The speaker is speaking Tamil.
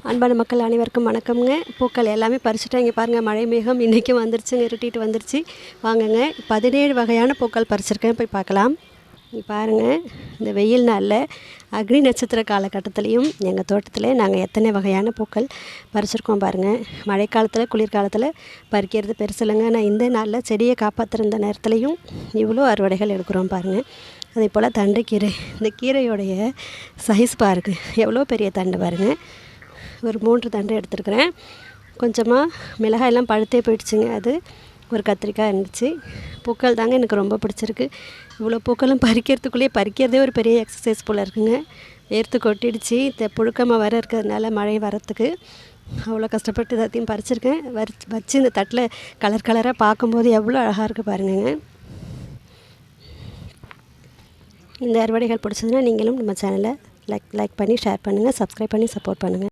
அன்பான மக்கள் அனைவருக்கும் வணக்கம்ங்க. பூக்கள் எல்லாமே பறிச்சுட்டேன். இங்கே பாருங்கள், மழை மேகம் இன்றைக்கும் வந்துருச்சுங்க, இருட்டிட்டு வந்துருச்சு. வாங்குங்க, 17 வகையான பூக்கள் பறிச்சிருக்கேன், போய் பார்க்கலாம். இங்கே பாருங்கள், இந்த வெயில் நாளில் அக்னி நட்சத்திர காலகட்டத்துலேயும் எங்கள் தோட்டத்தில் நாங்கள் எத்தனை வகையான பூக்கள் பறிச்சிருக்கோம் பாருங்கள். மழைக்காலத்தில் குளிர்காலத்தில் பறிக்கிறது பெருசில்லைங்க. நான் இந்த நாளில் செடியை காப்பாற்றுற நேரத்துலையும் இவ்வளோ அறுவடைகள் எடுக்கிறோம் பாருங்கள். அதே போல் தண்டுக்கீரை, இந்த கீரையோடைய சைஸ் பாருங்கள், எவ்வளோ பெரிய தண்டு பாருங்கள். ஒரு 3 தண்டு எடுத்துருக்குறேன். கொஞ்சமாக மிளகாயெல்லாம் பழுத்தே போயிடுச்சுங்க. அது ஒரு கத்திரிக்காய் இருந்துச்சு. பூக்கள் தாங்க எனக்கு ரொம்ப பிடிச்சிருக்கு. இவ்வளோ பூக்களும் பறிக்கிறதே ஒரு பெரிய எக்ஸசைஸ் போல் இருக்குங்க. வேர்த்து கொட்டிடுச்சு. புழுக்கமாக வர இருக்கிறதுனால மழை வரத்துக்கு அவ்வளோ கஷ்டப்பட்டு எல்லாத்தையும் பறிச்சிருக்கேன். வச்சு இந்த தட்டில் கலர் கலராக பார்க்கும்போது எவ்வளோ அழகாக இருக்குது பாருங்கங்க. இந்த அறுவடைகள் பிடிச்சதுன்னா நீங்களும் நம்ம சேனலை லைக் பண்ணி ஷேர் பண்ணுங்கள், சப்ஸ்கிரைப் பண்ணி சப்போர்ட் பண்ணுங்கள்.